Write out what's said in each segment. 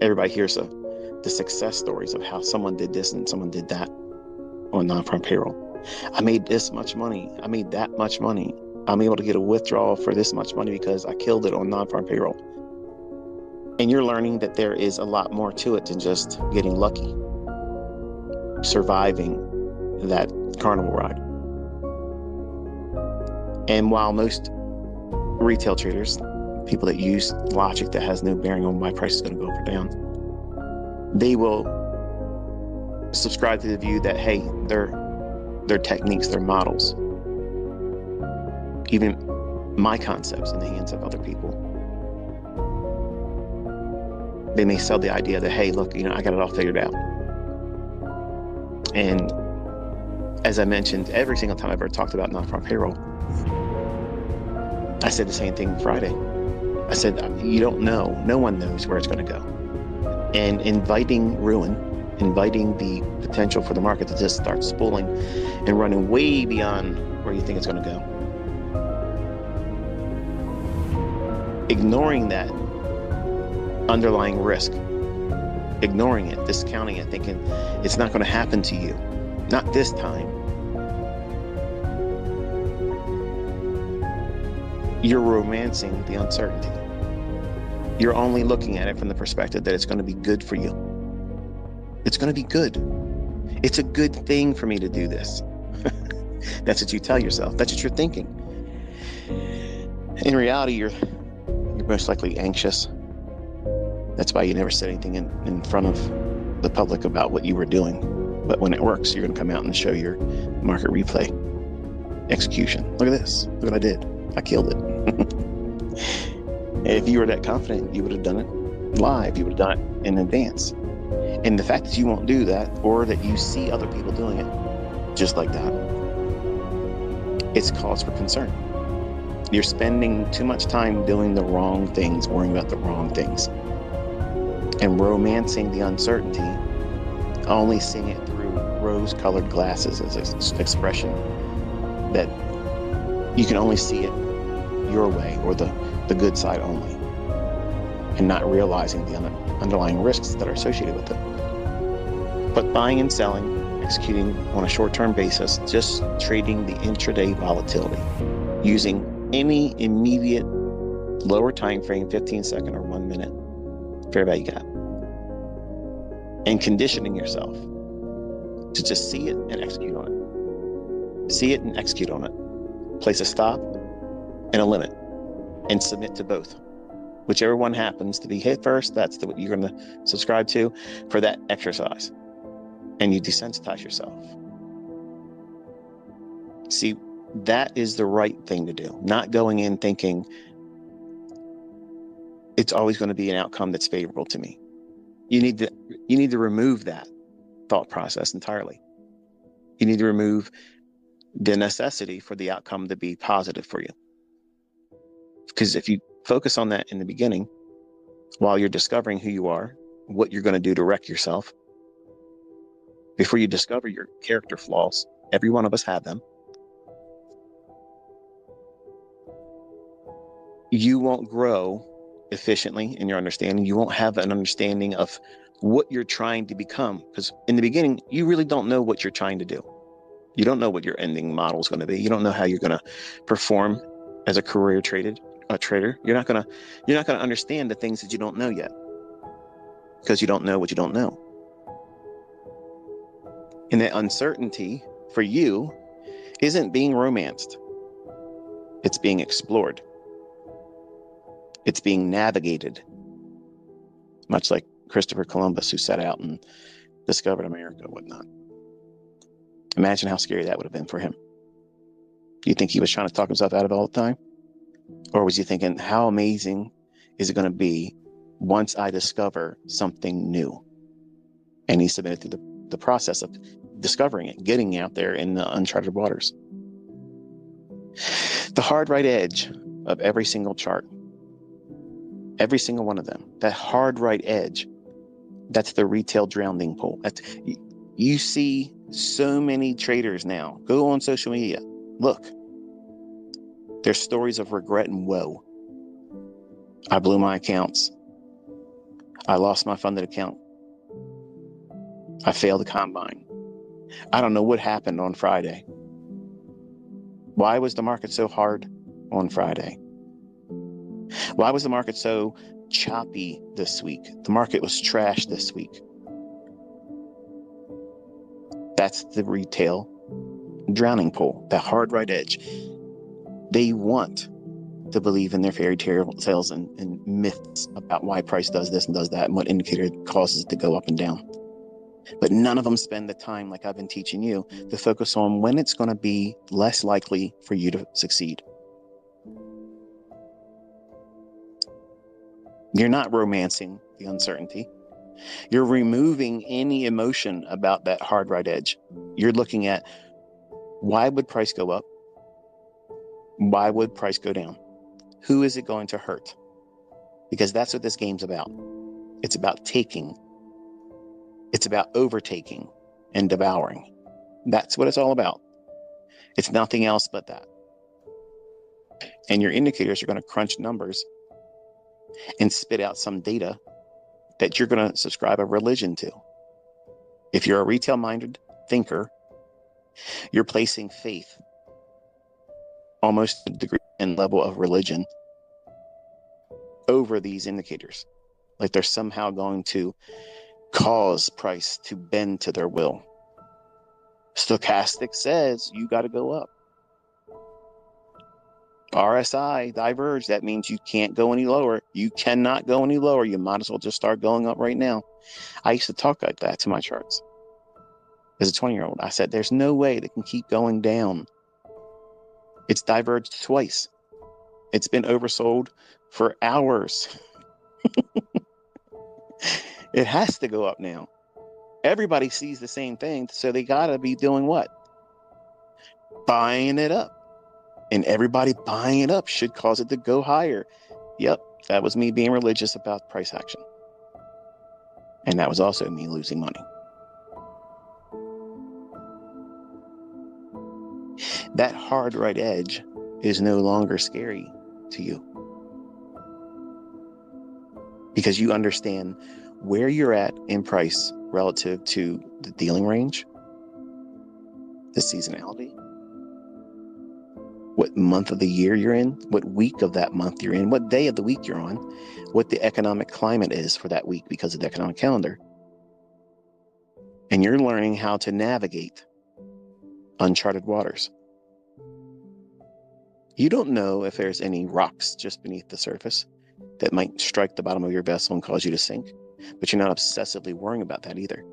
Everybody hears the success stories of how someone did this and someone did that on non-farm payroll. I made this much money. I made that much money. I'm able to get a withdrawal for this much money because I killed it on non-farm payroll. And you're learning that there is a lot more to it than just getting lucky, surviving that carnival ride. And while most retail traders, people that use logic that has no bearing on why price is going to go up or down, they will subscribe to the view that, hey, their techniques, their models, even my concepts in the hands of other people, they may sell the idea that, hey, look, I got it all figured out. And as I mentioned, every single time I've ever talked about non-farm payroll, I said the same thing Friday. I said, you don't know. No one knows where it's going to go. And inviting ruin, inviting the potential for the market to just start spooling and running way beyond where you think it's going to go. Ignoring that underlying risk, ignoring it, discounting it, thinking it's not going to happen to you. Not this time. You're romancing the uncertainty. You're only looking at it from the perspective that it's going to be good for you. It's going to be good. It's a good thing for me to do this. That's what you tell yourself. That's what you're thinking. In reality, you're most likely anxious. That's why you never said anything in front of the public about what you were doing. But when it works, you're going to come out and show your market replay execution. Look at this. Look what I did. I killed it. If you were that confident, you would have done it live. You would have done it in advance. And the fact that you won't do that, or that you see other people doing it just like that, it's cause for concern. You're spending too much time doing the wrong things, worrying about the wrong things, and romancing the uncertainty, only seeing it through rose-colored glasses as an expression that you can only see it your way, or the good side only, and not realizing the underlying risks that are associated with it. But buying and selling, executing on a short-term basis, just trading the intraday volatility, using any immediate lower time frame, 15-second or 1 minute fair value gap, and conditioning yourself to just see it and execute on it. See it and execute on it. Place a stop and a limit, and submit to both. Whichever one happens to be hit first, that's what you're going to subscribe to for that exercise. And you desensitize yourself. See, that is the right thing to do. Not going in thinking it's always going to be an outcome that's favorable to me. You need to remove that thought process entirely. You need to remove the necessity for the outcome to be positive for you. Because if you focus on that in the beginning, while you're discovering who you are, what you're going to do to wreck yourself, before you discover your character flaws, every one of us have them, you won't grow efficiently in your understanding. You won't have an understanding of what you're trying to become. Because in the beginning, you really don't know what you're trying to do. You don't know what your ending model is going to be. You don't know how you're going to perform as a career trader. You're not going to understand the things that you don't know yet, because you don't know what you don't know. And that uncertainty for you isn't being romanced. It's being explored. It's being navigated. Much like Christopher Columbus, who set out and discovered America and whatnot. Imagine how scary that would have been for him. Do you think he was trying to talk himself out of it all the time? Or was he thinking, how amazing is it going to be once I discover something new? And he submitted through the process of discovering it, getting out there in the uncharted waters. The hard right edge of every single chart, every single one of them, that hard right edge, that's the retail drowning pool. You see so many traders now. Go on social media. Look. There's stories of regret and woe. I blew my accounts. I lost my funded account. I failed the combine. I don't know what happened on Friday. Why was the market so hard on Friday? Why was the market so choppy this week? The market was trash this week. That's the retail drowning pool, that hard right edge. They want to believe in their fairy tales and myths about why price does this and does that and what indicator causes it to go up and down. But none of them spend the time, like I've been teaching you, to focus on when it's going to be less likely for you to succeed. You're not romancing the uncertainty. You're removing any emotion about that hard right edge. You're looking at, why would price go up? Why would price go down? Who is it going to hurt? Because that's what this game's about. It's about taking. It's about overtaking and devouring. That's what it's all about. It's nothing else but that. And your indicators are going to crunch numbers and spit out some data that you're going to subscribe a religion to. If you're a retail-minded thinker, you're placing faith, almost to the degree and level of religion, over these indicators. Like they're somehow going to cause price to bend to their will. Stochastic says you got to go up. RSI diverged. That means you can't go any lower. You cannot go any lower. You might as well just start going up right now. I used to talk like that to my charts. As a 20-year-old, I said, there's no way that can keep going down. It's diverged twice. It's been oversold for hours. It has to go up now. Everybody sees the same thing, so they got to be doing what? Buying it up. And everybody buying it up should cause it to go higher. Yep, that was me being religious about price action. And that was also me losing money. That hard right edge is no longer scary to you, because you understand where you're at in price relative to the dealing range, the seasonality, what month of the year you're in, what week of that month you're in, what day of the week you're on, what the economic climate is for that week because of the economic calendar. And you're learning how to navigate uncharted waters. You don't know if there's any rocks just beneath the surface that might strike the bottom of your vessel and cause you to sink, but you're not obsessively worrying about that either.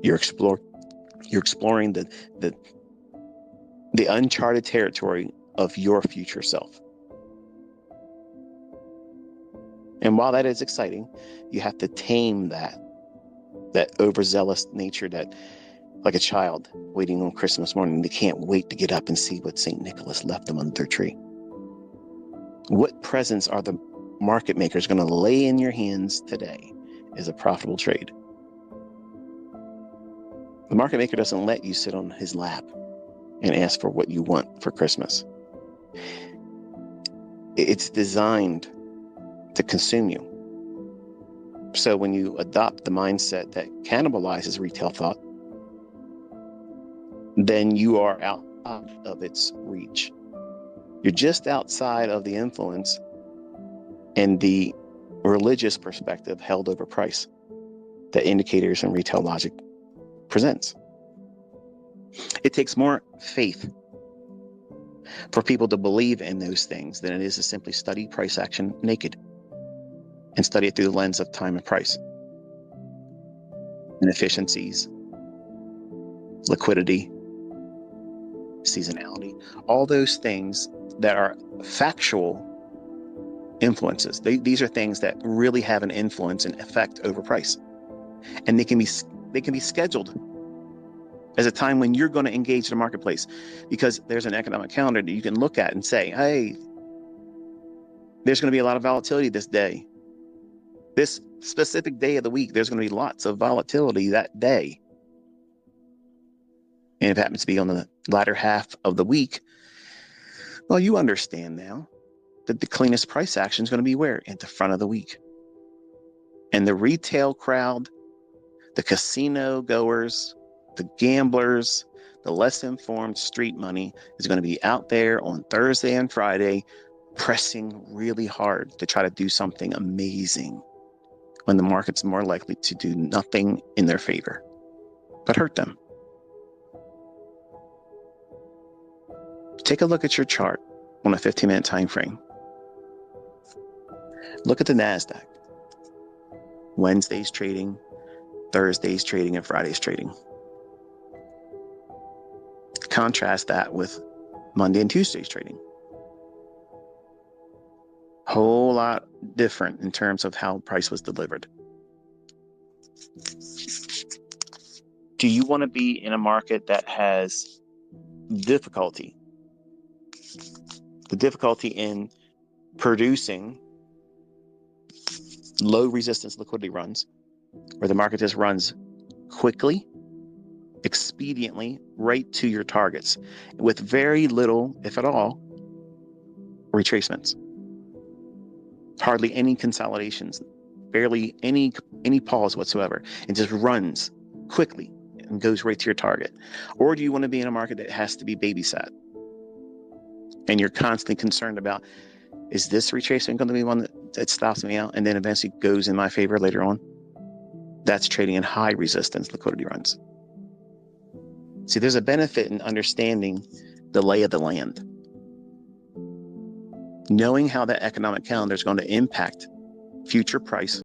You're exploring the uncharted territory of your future self. And while that is exciting, you have to tame that overzealous nature that, like a child waiting on Christmas morning, they can't wait to get up and see what St. Nicholas left them under their tree. What presents are the market makers going to lay in your hands today is a profitable trade? The market maker doesn't let you sit on his lap and ask for what you want for Christmas. It's designed to consume you. So when you adopt the mindset that cannibalizes retail thought, then you are out of its reach. You're just outside of the influence and the religious perspective held over price that indicators and retail logic presents. It takes more faith for people to believe in those things than it is to simply study price action naked and study it through the lens of time and price, inefficiencies, liquidity, seasonality, all those things that are factual influences. These are things that really have an influence and effect over price, and they can be scheduled as a time when you're going to engage the marketplace, because there's an economic calendar that you can look at and say, hey, there's going to be a lot of volatility this day. This specific day of the week, there's going to be lots of volatility that day. And if it happens to be on the latter half of the week, well, you understand now that the cleanest price action is going to be where? At the front of the week. And the retail crowd, the casino goers, the gamblers, the less informed street money is going to be out there on Thursday and Friday pressing really hard to try to do something amazing when the market's more likely to do nothing in their favor, but hurt them. Take a look at your chart on a 15-minute time frame. Look at the NASDAQ. Wednesday's trading, Thursday's trading, and Friday's trading. Contrast that with Monday and Tuesday's trading. Whole lot different in terms of how price was delivered. Do you want to be in a market that has difficulty? The difficulty in producing low resistance liquidity runs, where the market just runs quickly, expediently, right to your targets with very little, if at all, retracements. Hardly any consolidations, barely any pause whatsoever. It just runs quickly and goes right to your target. Or do you want to be in a market that has to be babysat? And you're constantly concerned about, is this retracement going to be one that stops me out and then eventually goes in my favor later on? That's trading in high resistance liquidity runs. See, there's a benefit in understanding the lay of the land. Knowing how that economic calendar is going to impact future price